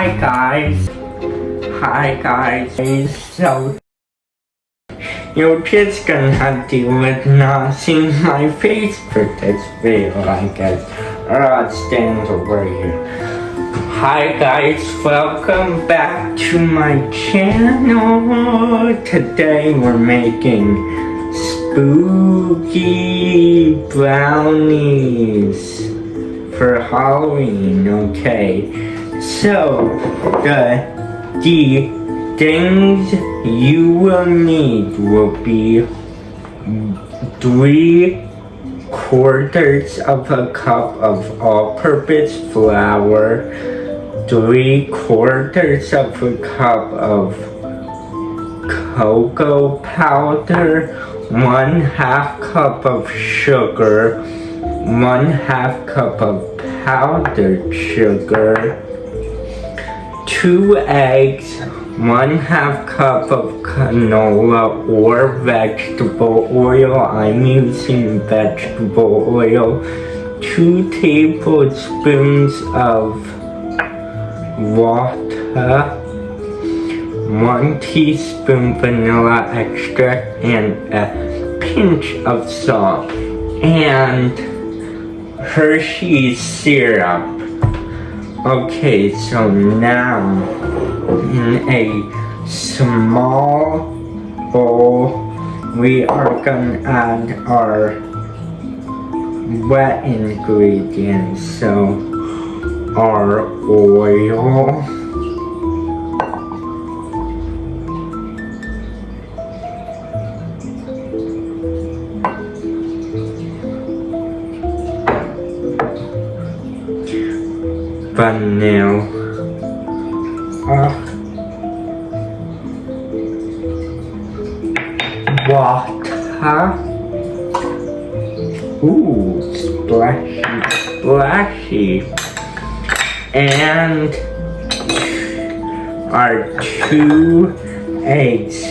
Hi guys. So you're just gonna have to deal with not seeing my face for this video, I guess. Or I'll stand over here. Hi guys, welcome back to my channel. Today we're making spooky brownies for Halloween, okay? So, the things you will need will be 3/4 of a cup of all-purpose flour, 3/4 of a cup of cocoa powder, 1/2 cup of sugar, 1/2 cup of powdered sugar, 2 eggs, 1/2 cup of canola or vegetable oil. I'm using vegetable oil, 2 tablespoons of water, 1 teaspoon vanilla extract, and a pinch of salt, and Hershey's syrup. Okay, so now in a small bowl, we are gonna add our wet ingredients. So our oil, vanilla, water, ooh, splashy, and our 2 eggs.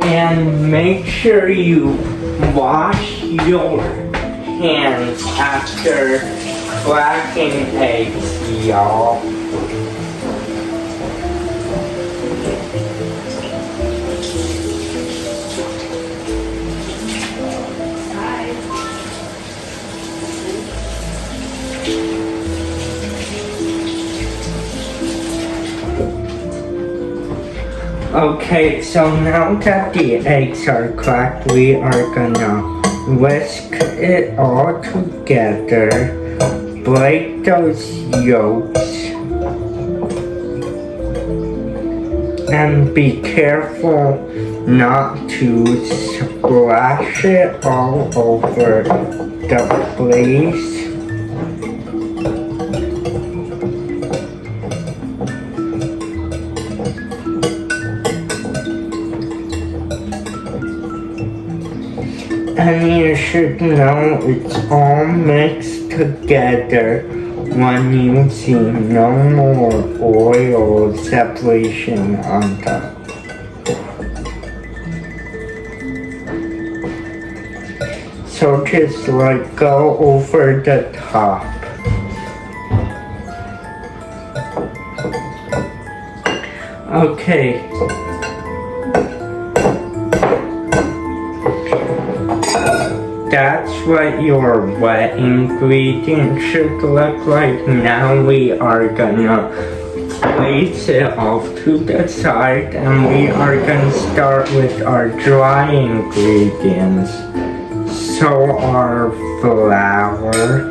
And make sure you wash your hands after cracking eggs, y'all. Okay, so now that the eggs are cracked, we are gonna whisk it all together, break those yolks, and be careful not to splash it all over the place. And you should know it's all mixed together when you see no more oil separation on top. So just like go over the top. Okay. That's what your wet ingredients should look like. Now we are gonna place it off to the side, and we are gonna start with our dry ingredients. So our flour,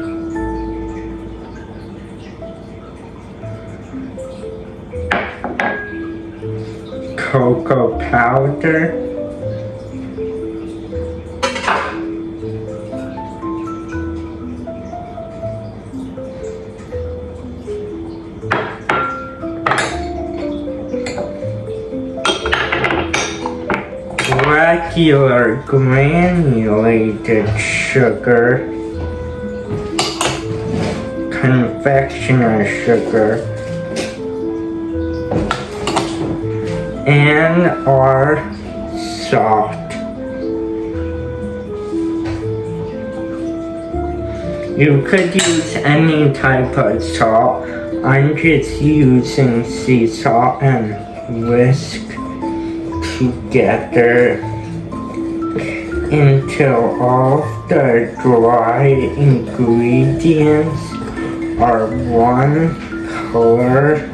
cocoa powder, regular granulated sugar, confectioner sugar, and our salt. You could use any type of salt. I'm just using sea salt and whisk together until all the dry ingredients are one color.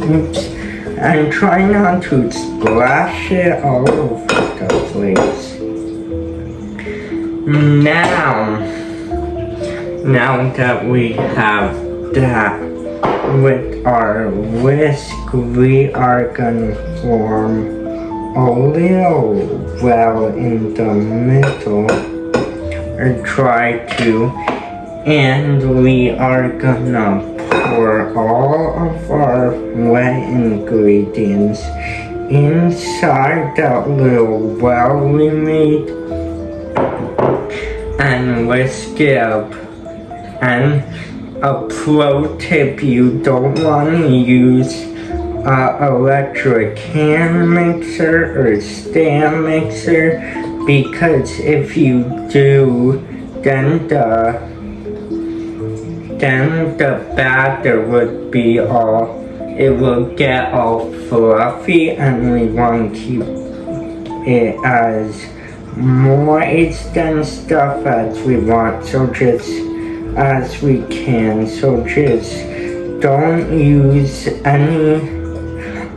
Oops. And try not to splash it all over the place. Now that we have that with our whisk, we are gonna form a little well in the middle, or try to, and we are gonna pour all of our wet ingredients inside that little well we made and whisk it up. And a pro tip, you don't want to use electric hand mixer or stand mixer, because if you do, then the batter would be it will get all fluffy, and we want to keep it as moist and stuff as we want, so just as we can. So just don't use any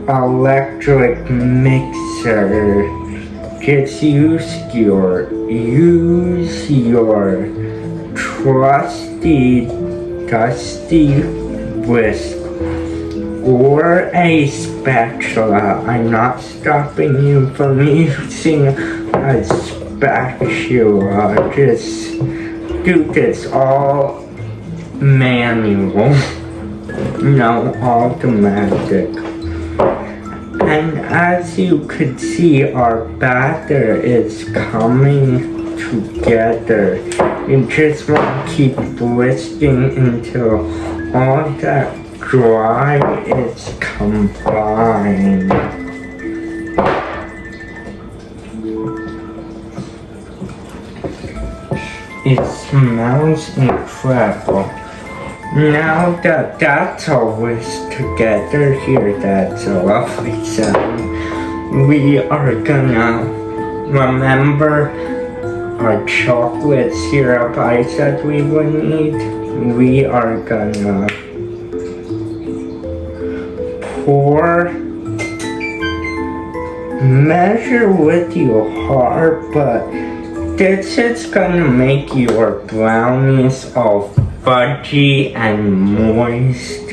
electric mixer. Just use your trusty dusty whisk or a spatula. I'm not stopping you from using a spatula. Just do this all manual, no automatic. And as you could see, our batter is coming together. You just want to keep twisting until all that dry is combined. It smells incredible. Now that that's all whisked together here, that's a lovely sound. We are gonna remember our chocolate syrup I said we would need. We are gonna pour, measure with your heart, but this is gonna make your brownies all fudgy and moist.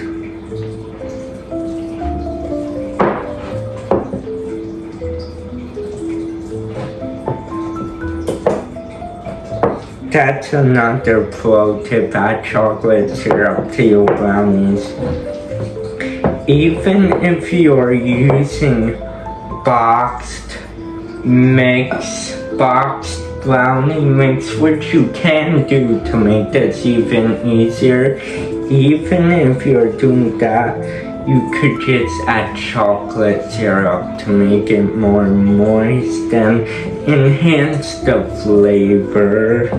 That's another pro tip, add chocolate syrup to your brownies. Even if you're using boxed brownie mix, which you can do to make this even easier, even if you're doing that, you could just add chocolate syrup to make it more moist and enhance the flavor.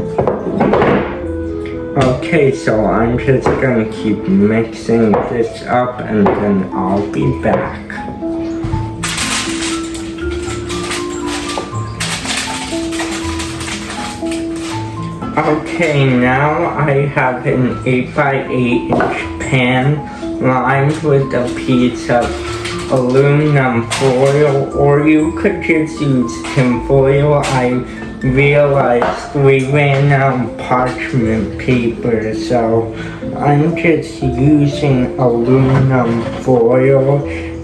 Okay, so I'm just gonna keep mixing this up and then I'll be back. Okay, now I have an 8x8 pan lined with a piece of aluminum foil, or you could just use tin foil. I realized we ran out of parchment paper, so I'm just using aluminum foil,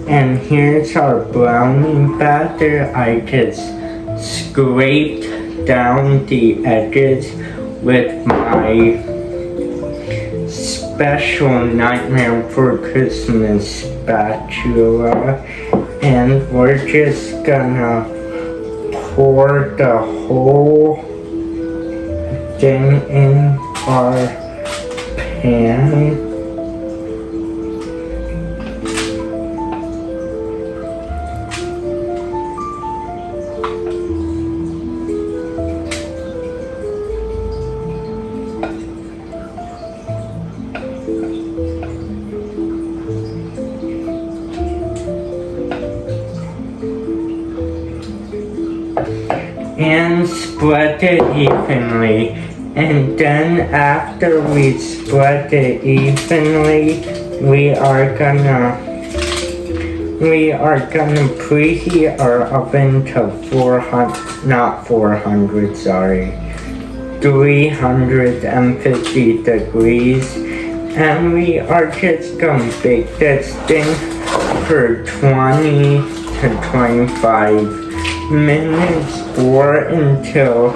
And here's our brownie batter. I just scraped down the edges with my special Nightmare Before Christmas spatula. And we're just gonna pour the whole thing in our pan. And spread it evenly, and then after we spread it evenly, we are gonna preheat our oven to 350 degrees, and we are just gonna bake this thing for 20 to 25 minutes, or until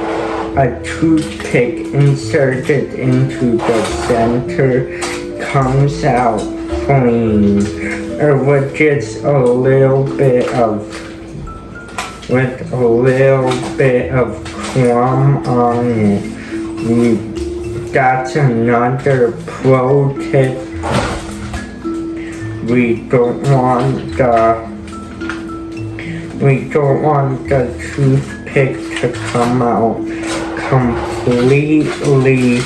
a toothpick inserted into the center comes out clean, or with just a little bit of crumb on it. That's another pro tip. We don't want the toothpick to come out completely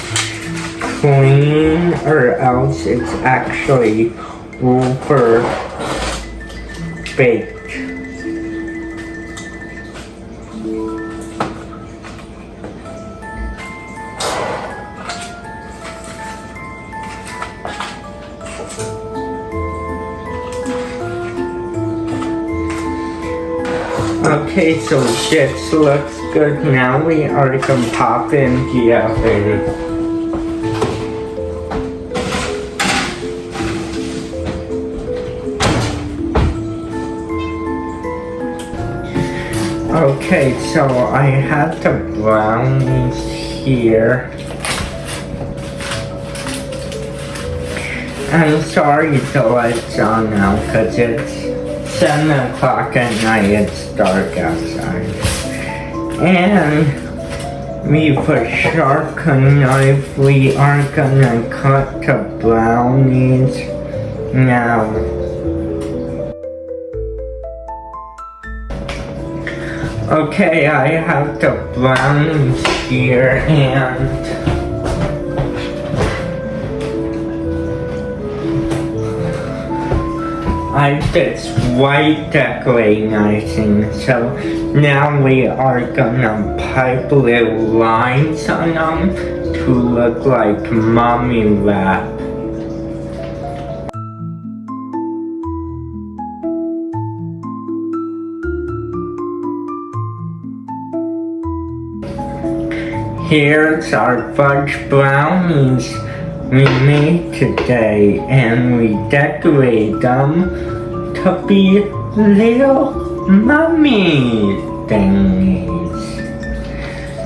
clean, or else it's actually over baked. Okay, so this looks good. Now we are gonna pop in the oven. Okay, so I have the brownies here. I'm sorry the lights on now, because it's 7 o'clock at night, it's dark outside. And with a sharp knife, we are gonna cut the brownies now. Okay, I have the brownies here, and I just white decorating icing, so now we are gonna pipe little lines on them to look like mummy wrap. Here's our fudge brownies we made today, and we decorate them to be little mummy thingies.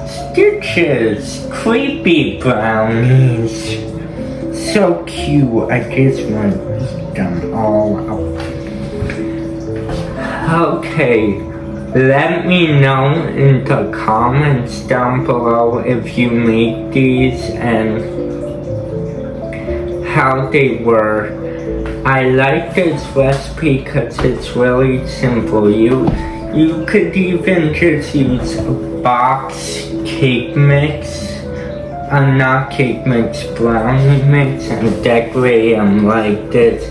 Stitches, creepy brownies. So cute, I just want to eat them all up. Okay, let me know in the comments down below if you make these and how they were. I like this recipe because it's really simple. You could even just use a box cake mix, not cake mix, brownie mix, and decorate them like this.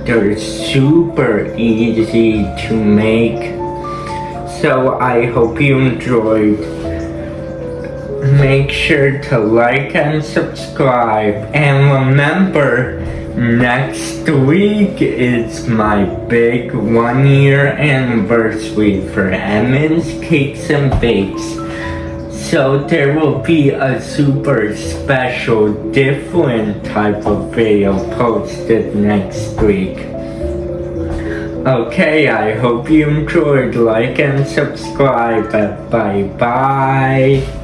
They're super easy to make. So I hope you enjoyed. Make sure to like and subscribe, and remember, next week is my big 1-year anniversary for Emma's Cakes and Bakes. So there will be a super special, different type of video posted next week. Okay, I hope you enjoyed. Like and subscribe. Bye bye.